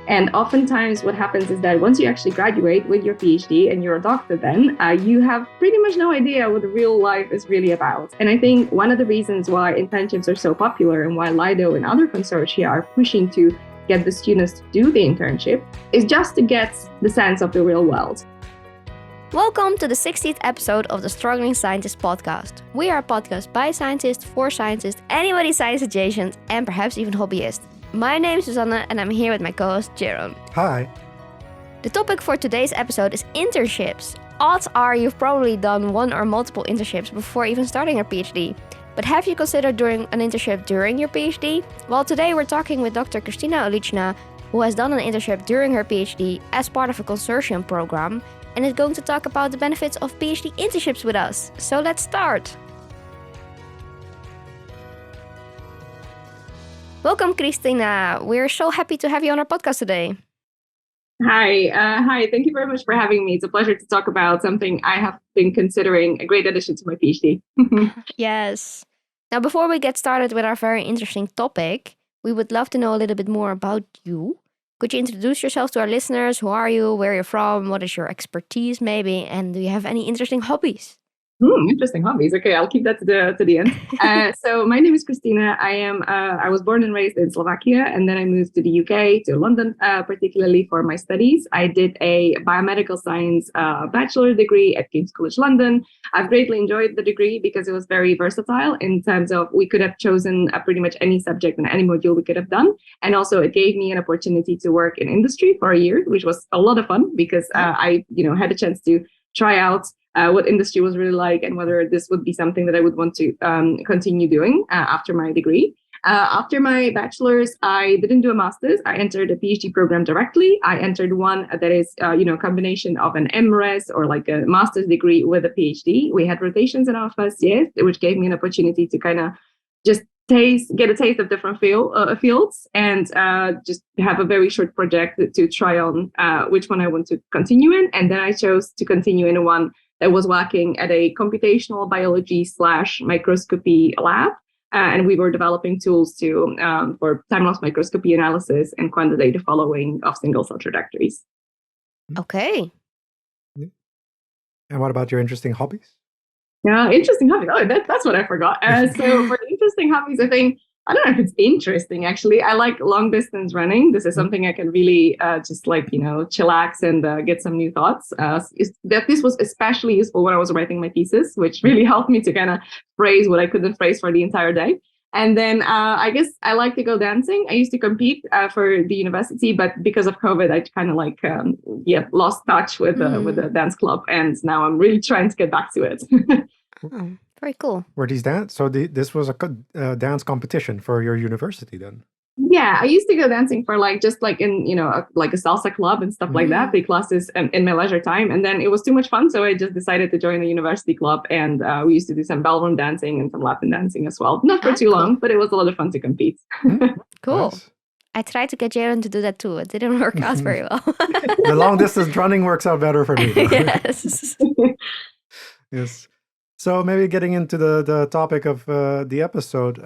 And oftentimes what happens is that once you actually graduate with your PhD and you're a doctor then, you have pretty much no idea what real life is really about. And I think one of the reasons why internships are so popular and why Lido and other consortia are pushing to get the students to do the internship is just to get the sense of the real world. Welcome to the 60th episode of the Struggling Scientist podcast. We are a podcast by scientists, for scientists, anybody science adjacent, and perhaps even hobbyists. My name is Suzanne and I'm here with my co-host Jayron. Hi. The topic for today's episode is internships. Odds are you've probably done one or multiple internships before even starting your PhD. But have you considered doing an internship during your PhD? Well, today we're talking with Dr. Kristina Ulicna, who has done an internship during her PhD as part of a consortium program, and is going to talk about the benefits of PhD internships with us. So let's start. Welcome, Kristina. We're so happy to have you on our podcast today. Hi. Thank you very much for having me. It's a pleasure to talk about something I have been considering a great addition to my PhD. Yes. Now, before we get started with our very interesting topic, we would love to know a little bit more about you. Could you introduce yourself to our listeners? Who are you? Where are you from? What is your expertise, maybe? And do you have any interesting hobbies? Interesting hobbies. Okay, I'll keep that to the end. So my name is Kristina. I was born and raised in Slovakia, and then I moved to the UK, to London, particularly for my studies. I did a biomedical science bachelor degree at King's College London. I've greatly enjoyed the degree because it was very versatile in terms of we could have chosen pretty much any subject and any module we could have done. And also it gave me an opportunity to work in industry for a year, which was a lot of fun because I had a chance to try out what industry was really like and whether this would be something that I would want to continue doing after my degree. After my bachelor's, I didn't do a master's. I entered a PhD program directly. I entered one that is, a combination of an MRes or like a master's degree with a PhD. We had rotations in our first year, which gave me an opportunity to kind of just get a taste of different fields and just have a very short project to try on which one I want to continue in. And then I chose to continue in one that was working at a computational biology / microscopy lab. And we were developing tools for time-lapse microscopy analysis and quantitative following of single-cell trajectories. Okay. And what about your interesting hobbies? Yeah, interesting hobbies. Oh, that's what I forgot. So for interesting hobbies, I don't know if it's interesting, actually. I like long distance running. This is something I can really chillax and get some new thoughts. This was especially useful when I was writing my thesis, which really helped me to kind of phrase what I couldn't phrase for the entire day. And then I guess I like to go dancing. I used to compete for the university, but because of COVID, I kind of lost touch with the dance club. And now I'm really trying to get back to it. Oh, very cool. Were these dance? So this was a dance competition for your university then? Yeah, I used to go dancing for in a salsa club and stuff like that, big classes in my leisure time. And then it was too much fun. So I just decided to join a university club. And we used to do some ballroom dancing and some Latin dancing as well. Not for too long, but it was a lot of fun to compete. Cool. Nice. I tried to get Jayron to do that too. It didn't work out very well. The long distance running works out better for me. Yes. Yes. So maybe getting into the topic of the episode,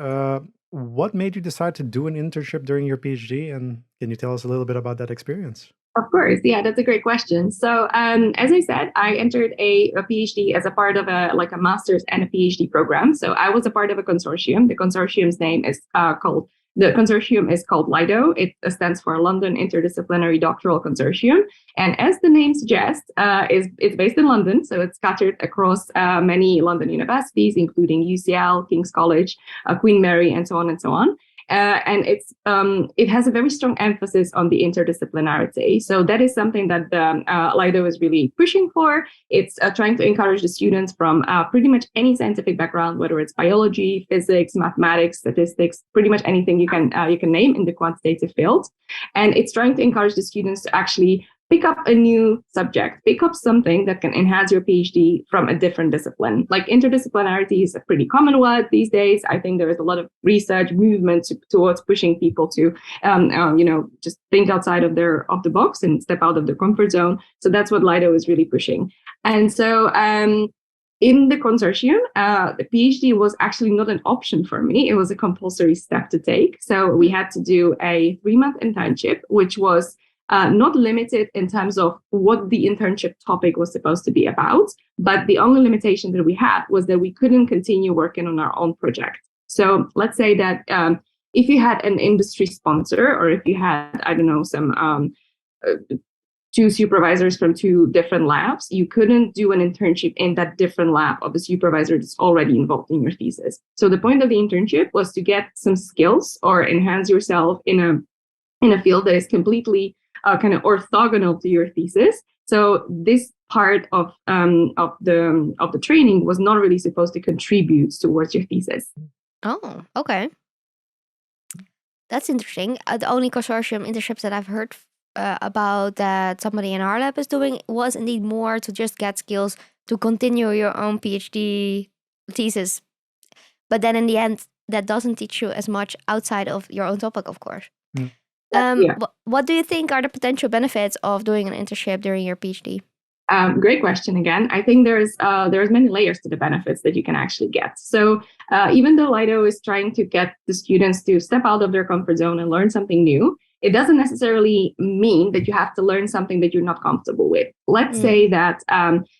what made you decide to do an internship during your PhD? And can you tell us a little bit about that experience? Of course. Yeah, that's a great question. So as I said, I entered a PhD as a part of a master's and a PhD program. So I was a part of a consortium. The consortium's name is called Lido. It stands for London Interdisciplinary Doctoral Consortium. And as the name suggests, it's based in London. So it's scattered across many London universities, including UCL, King's College, Queen Mary, and so on and so on. And it has a very strong emphasis on the interdisciplinarity. So that is something that Lido is really pushing for. It's trying to encourage the students from pretty much any scientific background, whether it's biology, physics, mathematics, statistics, pretty much anything you can name in the quantitative field. And it's trying to encourage the students to actually pick up a new subject, pick up something that can enhance your PhD from a different discipline. Like interdisciplinarity is a pretty common word these days. I think there is a lot of research movement towards pushing people to, just think outside of the box and step out of their comfort zone. So that's what Lido is really pushing. And so in the consortium, the PhD was actually not an option for me. It was a compulsory step to take. So we had to do a 3-month internship, which was not limited in terms of what the internship topic was supposed to be about, but the only limitation that we had was that we couldn't continue working on our own project. So let's say that if you had an industry sponsor, or if you had, I don't know, some two supervisors from two different labs, you couldn't do an internship in that different lab of the supervisor that's already involved in your thesis. So the point of the internship was to get some skills or enhance yourself in a field that is completely kind of orthogonal to your thesis. So this part of the training was not really supposed to contribute towards your thesis. Oh, okay. That's interesting. The only consortium internships that I've heard about that somebody in our lab is doing was indeed more to just get skills to continue your own PhD thesis. But then in the end, that doesn't teach you as much outside of your own topic, of course. What do you think are the potential benefits of doing an internship during your PhD? Great question again. I think there's many layers to the benefits that you can actually get. So even though Lido is trying to get the students to step out of their comfort zone and learn something new, it doesn't necessarily mean that you have to learn something that you're not comfortable with. Let's say that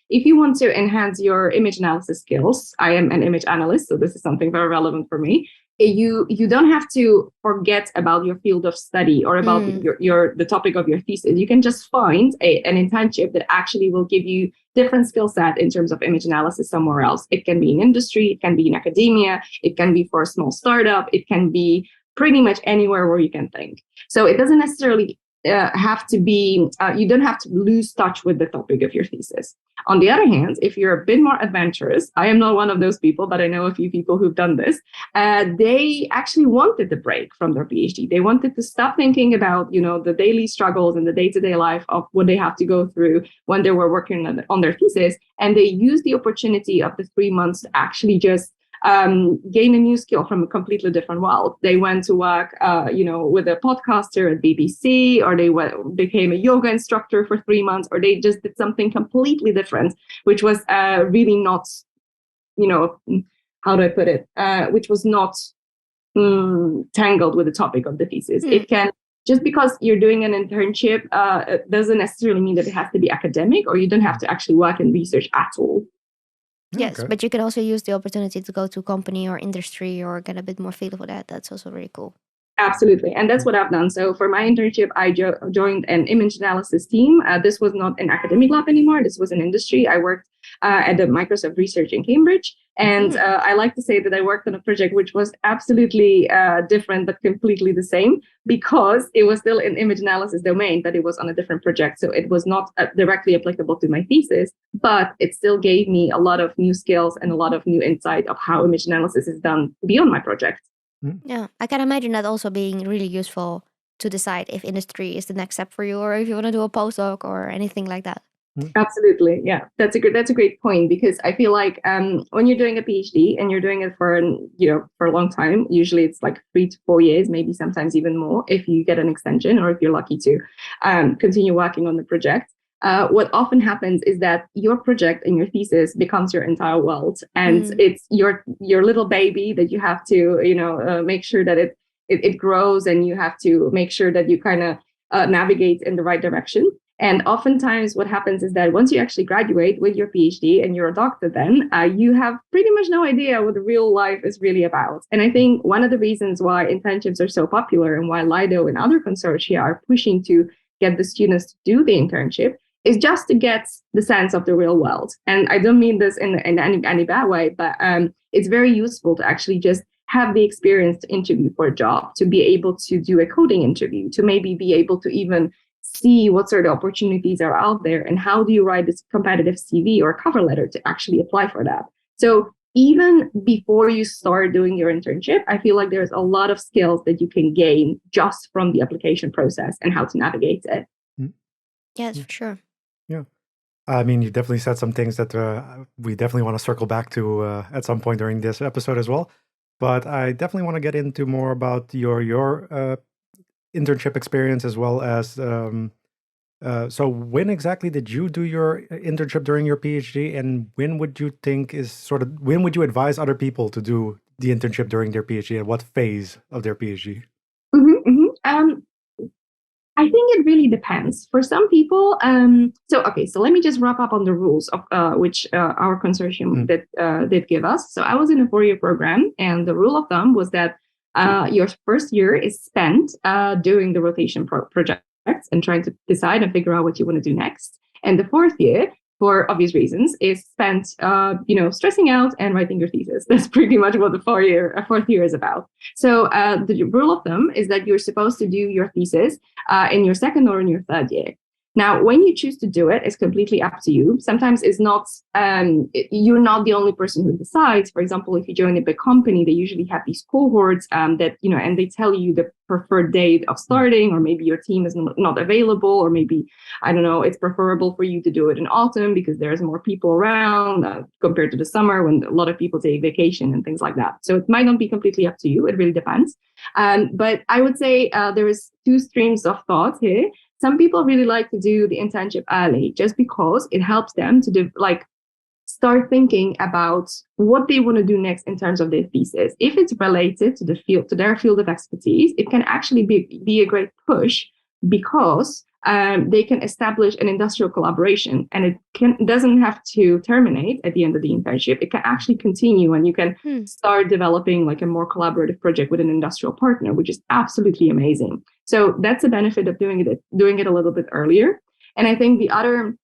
if you want to enhance your image analysis skills, I am an image analyst, so this is something very relevant for me. You don't have to forget about your field of study or about the topic of your thesis. You can just find an internship that actually will give you different skill set in terms of image analysis somewhere else. It can be in industry, it can be in academia, it can be for a small startup, it can be pretty much anywhere where you can think. So it doesn't necessarily have to be, you don't have to lose touch with the topic of your thesis. On the other hand, if you're a bit more adventurous, I am not one of those people, but I know a few people who've done this, they actually wanted the break from their PhD. They wanted to stop thinking about, the daily struggles and the day-to-day life of what they have to go through when they were working on their thesis. And they used the opportunity of the 3 months to actually just gain a new skill from a completely different world. They went to work, with a podcaster at BBC, or they became a yoga instructor for 3 months, or they just did something completely different, which was really not, how do I put it? Which was not tangled with the topic of the thesis. It can, just because you're doing an internship, it doesn't necessarily mean that it has to be academic, or you don't have to actually work in research at all. Yes, but you can also use the opportunity to go to company or industry or get a bit more feel for that. That's also really cool. Absolutely. And that's what I've done. So for my internship, I joined an image analysis team. This was not an academic lab anymore. This was an industry. I worked at the Microsoft Research in Cambridge. And I like to say that I worked on a project which was absolutely different, but completely the same, because it was still an image analysis domain, but it was on a different project. So it was not directly applicable to my thesis, but it still gave me a lot of new skills and a lot of new insight of how image analysis is done beyond my project. Yeah, I can imagine that also being really useful to decide if industry is the next step for you, or if you want to do a postdoc or anything like that. Absolutely, yeah, that's a great point, because I feel like when you're doing a PhD and you're doing it for a long time, usually it's like 3 to 4 years, maybe sometimes even more if you get an extension, or if you're lucky to continue working on the project. What often happens is that your project and your thesis becomes your entire world, and it's your little baby that you have to make sure that it grows, and you have to make sure that you kind of navigate in the right direction. And oftentimes what happens is that once you actually graduate with your PhD and you're a doctor, then you have pretty much no idea what the real life is really about. And I think one of the reasons why internships are so popular, and why Lido and other consortia are pushing to get the students to do the internship, is just to get the sense of the real world. And I don't mean this in any bad way, but it's very useful to actually just have the experience to interview for a job, to be able to do a coding interview, to maybe be able to even see what sort of opportunities are out there, and how do you write this competitive CV or cover letter to actually apply for that. So even before you start doing your internship, I feel like there's a lot of skills that you can gain just from the application process and how to navigate it. Yes, for sure. Yeah. I mean, you definitely said some things that we definitely want to circle back to at some point during this episode as well. But I definitely want to get into more about your internship experience, as well as so when exactly did you do your internship during your PhD, and when would you think when would you advise other people to do the internship during their PhD, and what phase of their PhD? I think it really depends. For some people, so let me just wrap up on the rules of which our consortium did give us. So I was in a 4-year program, and the rule of thumb was that your first year is spent doing the rotation projects and trying to decide and figure out what you want to do next. And the 4th year, for obvious reasons, is spent, stressing out and writing your thesis. That's pretty much what the 4th year is about. So the rule of thumb is that you're supposed to do your thesis in your 2nd or in your 3rd year. Now, when you choose to do it, it's completely up to you. Sometimes it's not, you're not the only person who decides. For example, if you join a big company, they usually have these cohorts that, and they tell you the preferred date of starting, or maybe your team is not available, or maybe, I don't know, it's preferable for you to do it in autumn because there's more people around compared to the summer when a lot of people take vacation and things like that. So it might not be completely up to you. It really depends. But I would say there is 2 streams of thought here. Some people really like to do the internship early just because it helps them to start thinking about what they want to do next in terms of their thesis. If it's related to the field, to their field of expertise, it can actually be a great push because they can establish an industrial collaboration, and it doesn't have to terminate at the end of the internship. It can actually continue, and you can start developing like a more collaborative project with an industrial partner, which is absolutely amazing. So that's a benefit of doing it a little bit earlier. And I think the other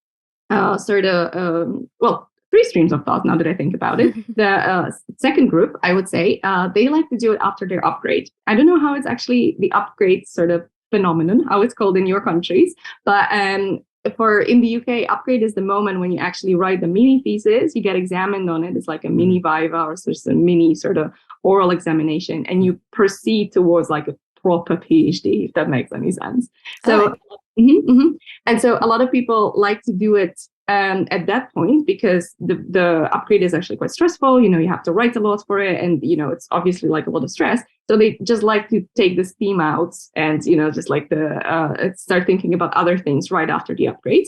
3 streams of thought, now that I think about it. The second group, I would say, they like to do it after their upgrade. I don't know how it's actually the upgrade sort of phenomenon, how it's called in your countries, but in the UK, upgrade is the moment when you actually write the mini thesis, you get examined on it. It's like a mini viva or just a mini sort of oral examination, and you proceed towards like a proper PhD, if that makes any sense. So, and so a lot of people like to do it at that point because the upgrade is actually quite stressful. You have to write a lot for it, and it's obviously like a lot of stress. So they just like to take the steam out and just like start thinking about other things right after the upgrade.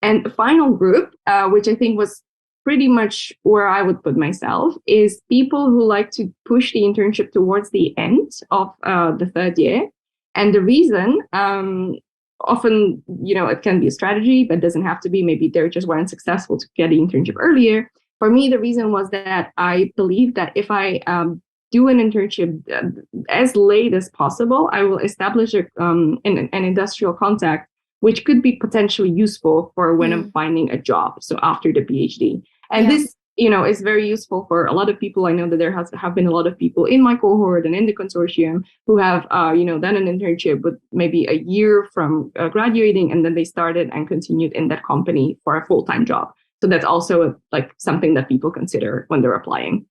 And the final group, which I think was pretty much where I would put myself, is people who like to push the internship towards the end of the 3rd year. And the reason, often, it can be a strategy, but it doesn't have to be. Maybe they just weren't successful to get the internship earlier. For me, the reason was that I believe that if I do an internship as late as possible, I will establish an industrial contact, which could be potentially useful for when I'm finding a job. So after the PhD. And this, is very useful for a lot of people. I know that there have been a lot of people in my cohort and in the consortium who have, done an internship with maybe a year from graduating, and then they started and continued in that company for a full-time job. So that's also something that people consider when they're applying.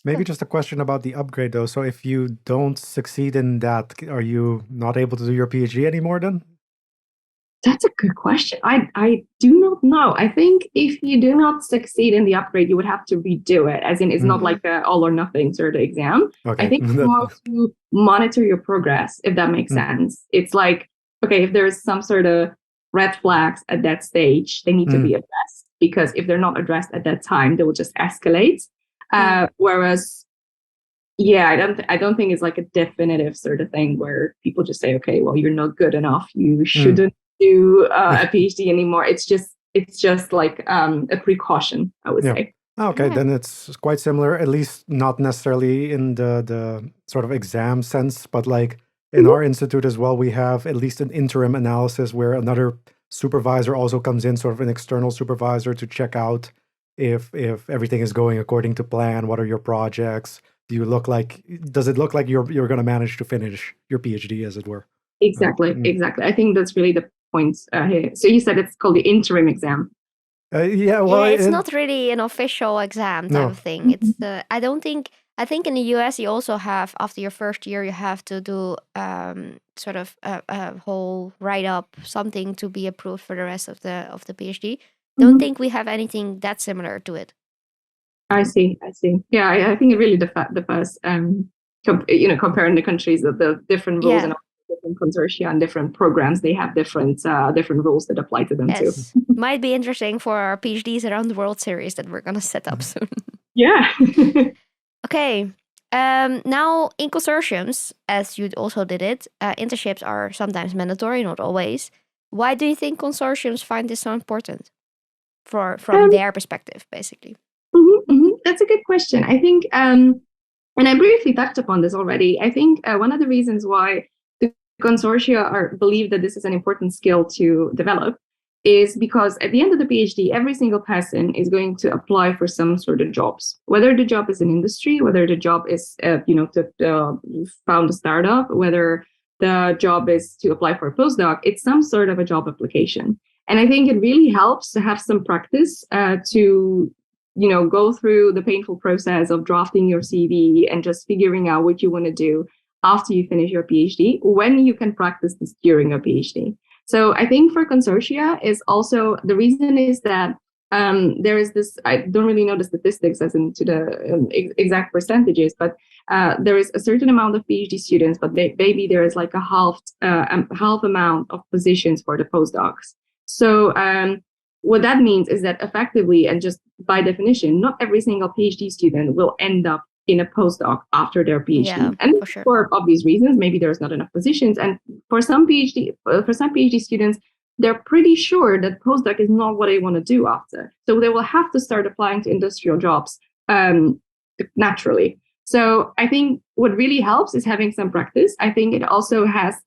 Maybe just a question about the upgrade though. So if you don't succeed in that, are you not able to do your PhD anymore then? That's a good question. I do not know. I think if you do not succeed in the upgrade, you would have to redo it. As in, it's not like a all or nothing sort of exam. Okay. I think it's more to monitor your progress, if that makes sense. It's like, okay, if there's some sort of red flags at that stage, they need to be addressed. Because if they're not addressed at that time, they will just escalate. Whereas, I don't think it's like a definitive sort of thing where people just say, okay, well, you're not good enough. You shouldn't do a PhD anymore. It's just like a precaution, I would say. Okay, then it's quite similar, at least not necessarily in the sort of exam sense, but like in our institute as well, we have at least an interim analysis where another supervisor also comes in, sort of an external supervisor, to check out if everything is going according to plan. What are your projects? Does it look like you're going to manage to finish your PhD, as it were? Exactly. I think that's really the point here. So you said it's called the interim exam. It's not really an official exam type of thing. It's I think in the US you also have, after your first year, you have to do sort of a whole write-up, something to be approved for the rest of the PhD. Don't think we have anything that similar to it. I see. Yeah, I think it really differs. Comparing the countries, the different rules and different consortia and different programs, they have different rules that apply to them too. Might be interesting for our PhDs around the world series that we're gonna set up soon. Yeah. Okay. Now, in consortiums, as you also did it, internships are sometimes mandatory, not always. Why do you think consortiums find this so important from Um, their perspective, basically? That's a good question. I think, and I briefly touched upon this already. I think one of the reasons why the consortia believe that this is an important skill to develop is because at the end of the PhD, every single person is going to apply for some sort of jobs, whether the job is in industry, whether the job is, to found a startup, whether the job is to apply for a postdoc. It's some sort of a job application. And I think it really helps to have some practice to go through the painful process of drafting your CV and just figuring out what you want to do after you finish your PhD, when you can practice this during your PhD. So I think for consortia is also, the reason is that there is this, I don't really know the statistics as into the exact percentages, but there is a certain amount of PhD students, but maybe there is like a half amount of positions for the postdocs. So what that means is that effectively, and just by definition, not every single PhD student will end up in a postdoc after their PhD. Yeah, and for sure. for obvious reasons, maybe there's not enough positions. And for some PhD students, they're pretty sure that postdoc is not what they want to do after. So they will have to start applying to industrial jobs naturally. So I think what really helps is having some practice. I think it also has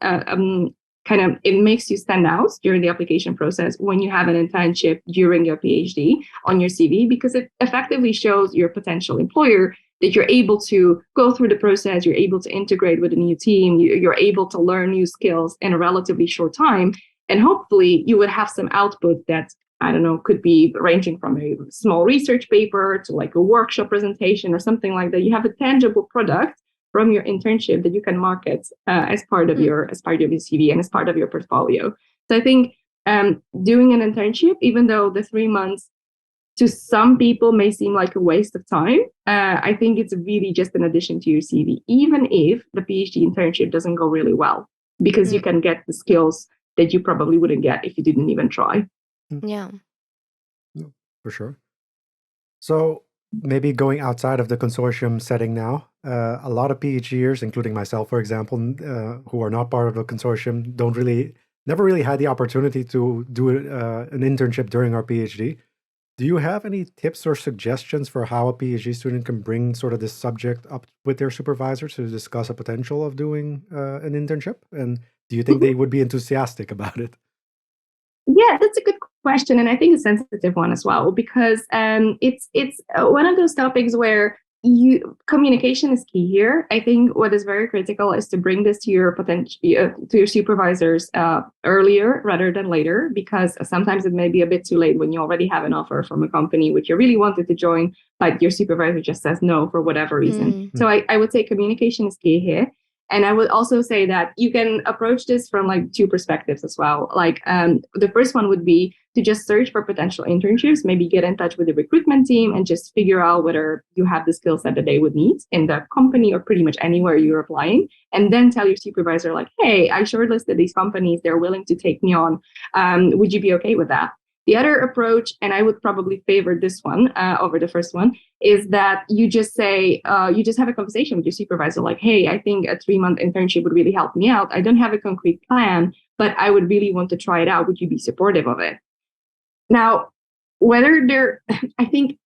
it makes you stand out during the application process when you have an internship during your PhD on your CV, because it effectively shows your potential employer that you're able to go through the process, you're able to integrate with a new team, you're able to learn new skills in a relatively short time. And hopefully you would have some output that, I don't know, could be ranging from a small research paper to like a workshop presentation or something like that. You have a tangible product from your internship that you can market as part of your CV and as part of your portfolio. So I think doing an internship, even though the 3 months to some people may seem like a waste of time, I think it's really just an addition to your CV, even if the PhD internship doesn't go really well, because you can get the skills that you probably wouldn't get if you didn't even try. Yeah. For sure. So maybe going outside of the consortium setting now, a lot of PhDers, including myself, for example, who are not part of a consortium, never really had the opportunity to do an internship during our PhD. Do you have any tips or suggestions for how a PhD student can bring sort of this subject up with their supervisors to discuss a potential of doing an internship? And do you think they would be enthusiastic about it? Yeah, that's a good question, and I think a sensitive one as well, because it's one of those topics where communication is key here. I think what is very critical is to bring this to your supervisors earlier rather than later, because sometimes it may be a bit too late when you already have an offer from a company which you really wanted to join, but your supervisor just says no for whatever reason. So I would say communication is key here. And I would also say that you can approach this from like two perspectives as well. Like the first one would be to just search for potential internships, maybe get in touch with the recruitment team and just figure out whether you have the skill set that they would need in the company or pretty much anywhere you're applying. And then tell your supervisor like, hey, I shortlisted these companies. They're willing to take me on. Would you be okay with that? The other approach, and I would probably favor this one over the first one, is that you just say, you just have a conversation with your supervisor, like, hey, I think a 3-month internship would really help me out. I don't have a concrete plan, but I would really want to try it out. Would you be supportive of it? Now, I think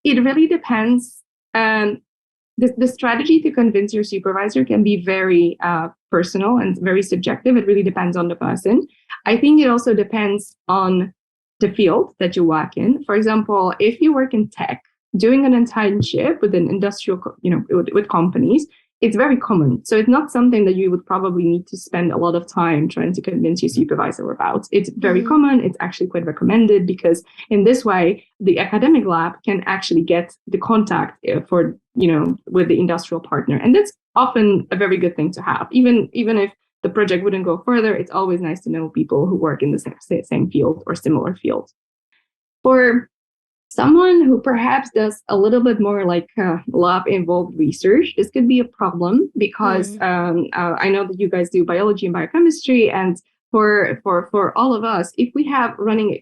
it really depends. The strategy to convince your supervisor can be very personal and very subjective. It really depends on the person. I think it also depends on the field that you work in. For example, if you work in tech, doing an internship with an industrial, with companies, it's very common. So it's not something that you would probably need to spend a lot of time trying to convince your supervisor about. It's very common. It's actually quite recommended, because in this way, the academic lab can actually get the contact for, with the industrial partner. And that's often a very good thing to have. Even if the project wouldn't go further, it's always nice to know people who work in the same field or similar field. For someone who perhaps does a little bit more like lab-involved research, this could be a problem, because I know that you guys do biology and biochemistry, and for all of us, if we have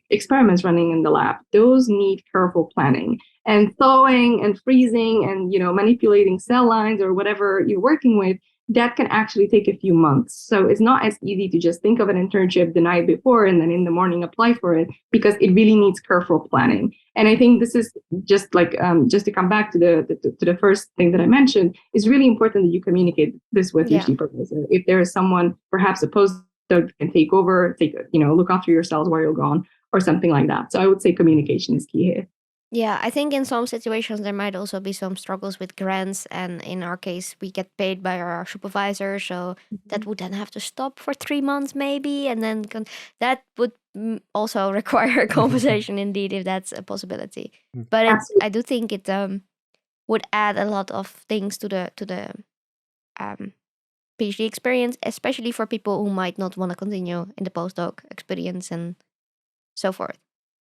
experiments running in the lab, those need careful planning, and thawing and freezing and manipulating cell lines or whatever you're working with. That can actually take a few months. So it's not as easy to just think of an internship the night before and then in the morning apply for it, because it really needs careful planning. And I think this is just to come back to the first thing that I mentioned, it's really important that you communicate this with your supervisor. If there is someone, perhaps a postdoc, can take over, look after yourselves while you're gone or something like that. So I would say communication is key here. Yeah, I think in some situations there might also be some struggles with grants, and in our case, we get paid by our supervisor, so that would then have to stop for 3 months maybe, and then that would also require a conversation indeed, if that's a possibility. But I do think it would add a lot of things to the PhD experience, especially for people who might not want to continue in the postdoc experience and so forth.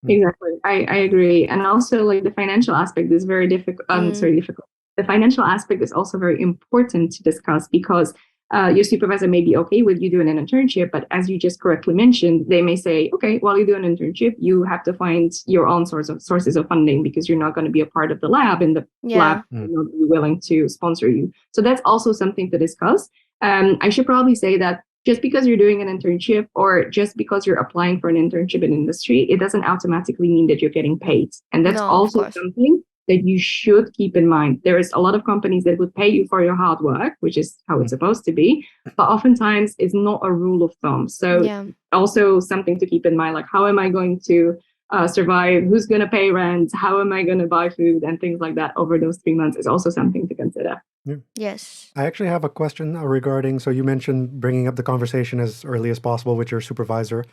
Exactly. I agree. And also, like, the financial aspect is very difficult. Difficult. The financial aspect is also very important to discuss, because your supervisor may be okay with you doing an internship, but as you just correctly mentioned, they may say, okay, while you do an internship, you have to find your own sources of funding, because you're not going to be a part of the lab, and the lab will not be willing to sponsor you. So that's also something to discuss. I should probably say that just because you're doing an internship, or just because you're applying for an internship in industry, it doesn't automatically mean that you're getting paid. And that's also something that you should keep in mind. There is a lot of companies that would pay you for your hard work, which is how it's supposed to be, but oftentimes it's not a rule of thumb. So also something to keep in mind, like, how am I going to survive? Who's going to pay rent? How am I going to buy food? And things like that over those 3 months is also something to consider. Yeah. Yes. I actually have a question regarding, so you mentioned bringing up the conversation as early as possible with your supervisor.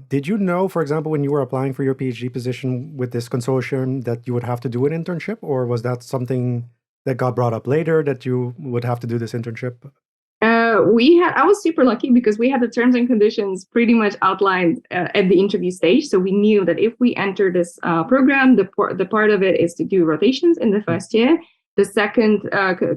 Did you know, for example, when you were applying for your PhD position with this consortium, that you would have to do an internship, or was that something that got brought up later, that you would have to do this internship? I was super lucky, because we had the terms and conditions pretty much outlined at the interview stage. So we knew that if we enter this program, the part of it is to do rotations in the first year. The second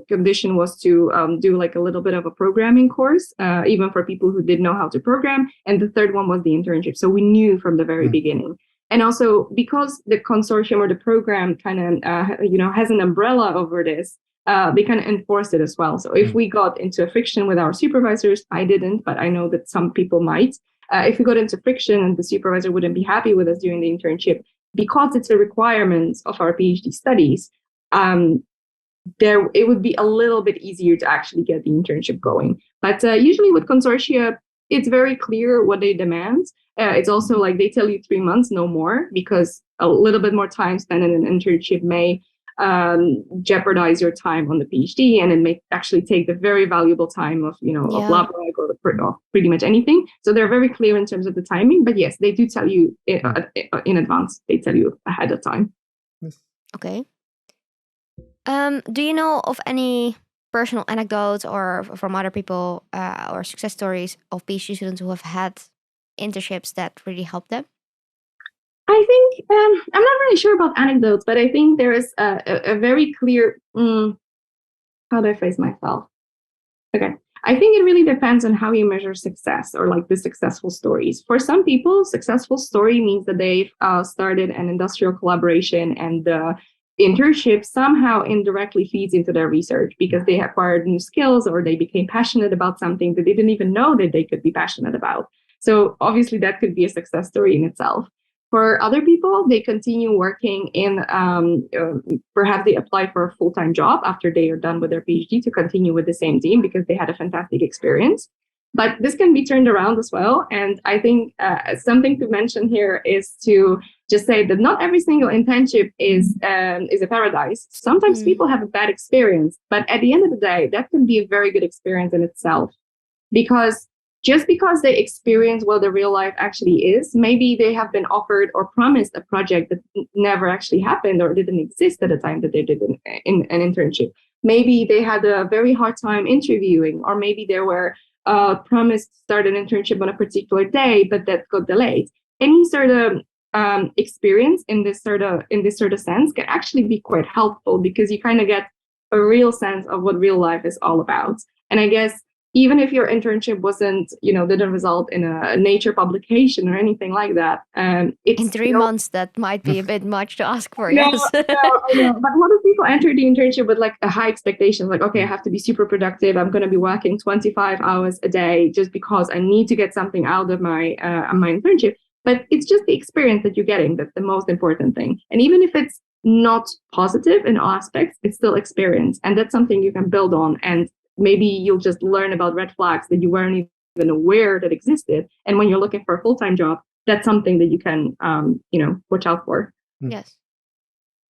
condition was to do like a little bit of a programming course, even for people who didn't know how to program. And the third one was the internship. So we knew from the very beginning. And also, because the consortium or the program kind of has an umbrella over this, they kind of enforce it as well. So if we got into a friction with our supervisors, I didn't, but I know that some people might. If we got into friction and the supervisor wouldn't be happy with us doing the internship, because it's a requirement of our PhD studies, it would be a little bit easier to actually get the internship going. But usually with consortia, it's very clear what they demand. It's also like they tell you 3 months, no more, because a little bit more time spent in an internship may jeopardize your time on the PhD, and it may actually take the very valuable time of of lab work or pretty much anything. So they're very clear in terms of the timing. But yes, they do tell you in advance. They tell you ahead of time. Yes. Okay. Do you know of any personal anecdotes or from other people or success stories of PhD students who have had internships that really helped them? I think I'm not really sure about anecdotes, but I think there is a very clear. How do I phrase myself? Okay. I think it really depends on how you measure success, or like the successful stories. For some people, successful story means that they've started an industrial collaboration, and the internship somehow indirectly feeds into their research, because they acquired new skills, or they became passionate about something that they didn't even know that they could be passionate about. So obviously that could be a success story in itself. For other people, they continue working in, perhaps they apply for a full-time job after they are done with their PhD to continue with the same team because they had a fantastic experience. But this can be turned around as well. And I think something to mention here is to just say that not every single internship is a paradise. Sometimes people have a bad experience, but at the end of the day, that can be a very good experience in itself. Because just because they experience what the real life actually is, maybe they have been offered or promised a project that never actually happened or didn't exist at the time that they did in an internship. Maybe they had a very hard time interviewing, or maybe they were promised to start an internship on a particular day, but that got delayed. Any sort of experience in this sort of sense can actually be quite helpful, because you kind of get a real sense of what real life is all about. And I guess even if your internship wasn't, didn't result in a Nature publication or anything like that, it's In 3 months, that might be a bit much to ask for. no, Yes. no, I know. But a lot of people enter the internship with like a high expectation, like, okay, I have to be super productive. I'm going to be working 25 hours a day just because I need to get something out of my internship. But it's just the experience that you're getting that's the most important thing. And even if it's not positive in all aspects, it's still experience, and that's something you can build on. And maybe you'll just learn about red flags that you weren't even aware that existed. And when you're looking for a full-time job, that's something that you can, watch out for. Yes.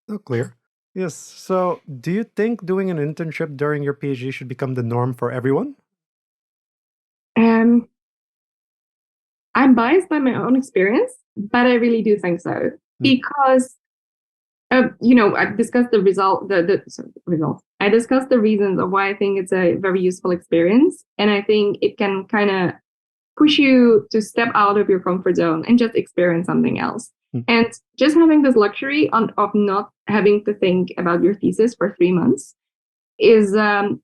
Oh, clear. Yes. So, do you think doing an internship during your PhD should become the norm for everyone? I'm biased by my own experience, but I really do think so, because I discussed the result. I discussed the reasons of why I think it's a very useful experience, and I think it can kind of push you to step out of your comfort zone and just experience something else. And just having this luxury of not having to think about your thesis for 3 months is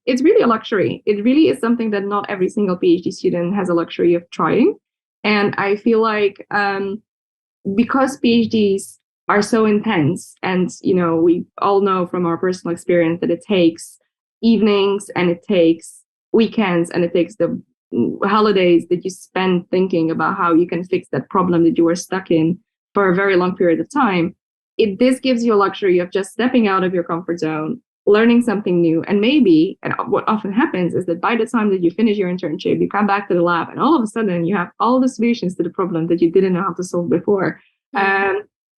it's really a luxury. It really is something that not every single PhD student has a luxury of trying. And I feel like because PhDs are so intense, and we all know from our personal experience that it takes evenings and it takes weekends and it takes the holidays that you spend thinking about how you can fix that problem that you were stuck in for a very long period of time. This gives you a luxury of just stepping out of your comfort zone, learning something new, and maybe, and what often happens is that by the time that you finish your internship, you come back to the lab and all of a sudden you have all the solutions to the problem that you didn't know how to solve before.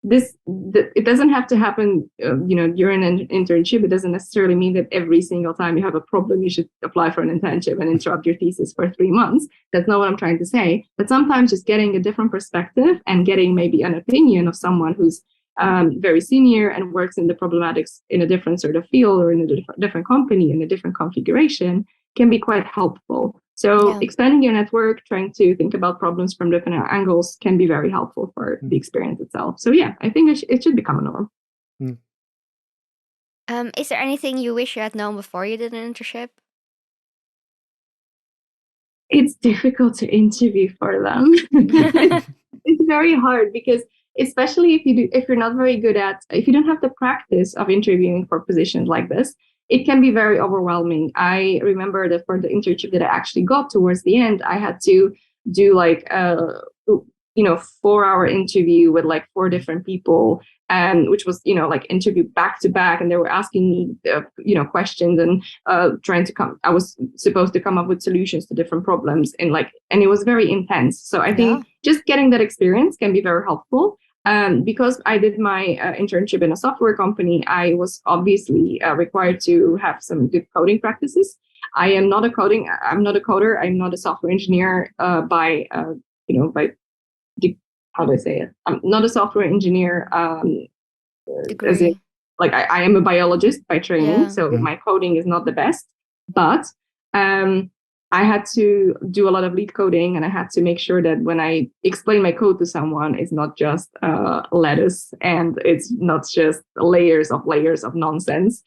It doesn't have to happen, during an internship. It doesn't necessarily mean that every single time you have a problem, you should apply for an internship and interrupt your thesis for 3 months. That's not what I'm trying to say. But sometimes just getting a different perspective and getting maybe an opinion of someone who's very senior and works in the problematics in a different sort of field or in a different company, in a different configuration, can be quite helpful. So expanding your network, trying to think about problems from different angles can be very helpful for the experience itself. So yeah, I think it should become a norm. Is there anything you wish you had known before you did an internship? It's difficult to interview for them. It's very hard because, especially if you're not very good if you don't have the practice of interviewing for positions like this, it can be very overwhelming. I remember that for the internship that I actually got towards the end, I had to do like a 4-hour interview with like 4 different people, which was like interview back to back, and they were asking me questions and I was supposed to come up with solutions to different problems, and it was very intense. So I think just getting that experience can be very helpful. Because I did my internship in a software company, I was obviously required to have some good coding practices. I'm not a coder. I'm not a software engineer by how do I say it? I'm not a software engineer. As in, I am a biologist by training, so my coding is not the best. But I had to do a lot of lead coding, and I had to make sure that when I explain my code to someone, it's not just lettuce and it's not just layers of nonsense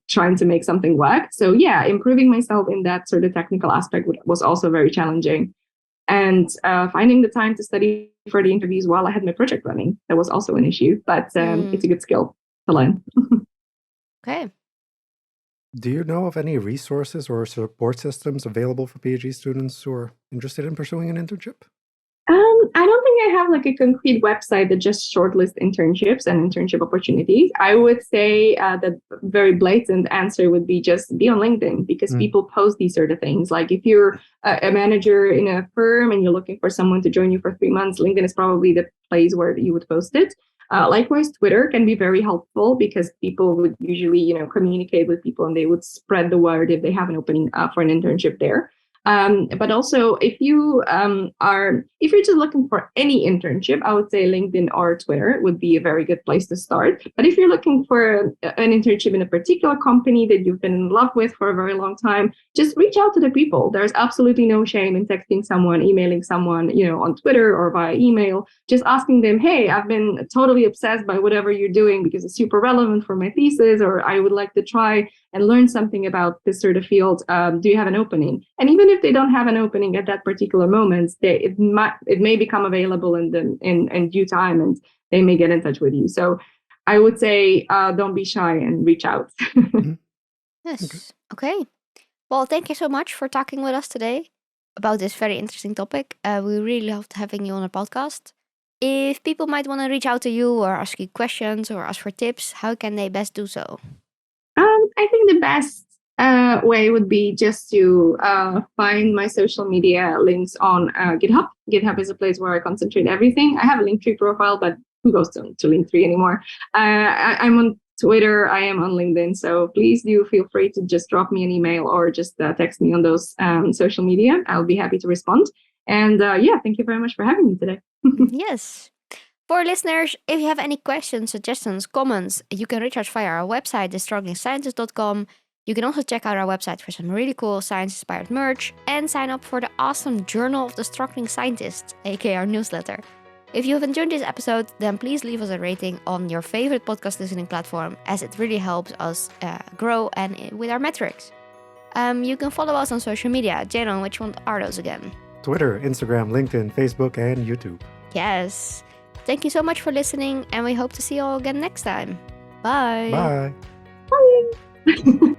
trying to make something work. So yeah, improving myself in that sort of technical aspect was also very challenging. And finding the time to study for the interviews while I had my project running, that was also an issue, but it's a good skill to learn. Okay. Do you know of any resources or support systems available for PhD students who are interested in pursuing an internship? I don't think I have a concrete website that just shortlists internships and internship opportunities. I would say the very blatant answer would be just be on LinkedIn, because people post these sort of things. Like if you're a manager in a firm and you're looking for someone to join you for 3 months, LinkedIn is probably the place where you would post it. Likewise, Twitter can be very helpful because people would usually, communicate with people and they would spread the word if they have an opening for an internship there. But also, if you're just looking for any internship, I would say LinkedIn or Twitter would be a very good place to start. But if you're looking for an internship in a particular company that you've been in love with for a very long time, just reach out to the people. There's absolutely no shame in texting someone, emailing someone, on Twitter or via email, just asking them, hey, I've been totally obsessed by whatever you're doing because it's super relevant for my thesis, or I would like to try and learn something about this sort of field. Do you have an opening? And even if they don't have an opening at that particular moment, it may become available in due time, and they may get in touch with you. So I would say don't be shy and reach out. Yes. Okay. Well, thank you so much for talking with us today about this very interesting topic. We really loved having you on the podcast. If people might want to reach out to you or ask you questions or ask for tips, how can they best do so? I think the best way would be just to find my social media links on GitHub. GitHub is a place where I concentrate everything. I have a Linktree profile, but who goes to Linktree anymore? I'm on Twitter, I am on LinkedIn. So please do feel free to just drop me an email or just text me on those social media. I'll be happy to respond. And thank you very much for having me today. Yes. For listeners, if you have any questions, suggestions, comments, you can reach us via our website, thestrugglingscientist.com. You can also check out our website for some really cool science-inspired merch and sign up for the awesome Journal of the Struggling Scientist, aka our newsletter. If you have enjoyed this episode, then please leave us a rating on your favorite podcast listening platform, as it really helps us grow and with our metrics. You can follow us on social media. Jayron, which one are those again? Twitter, Instagram, LinkedIn, Facebook, and YouTube. Yes. Thank you so much for listening, and we hope to see you all again next time. Bye. Bye. Bye.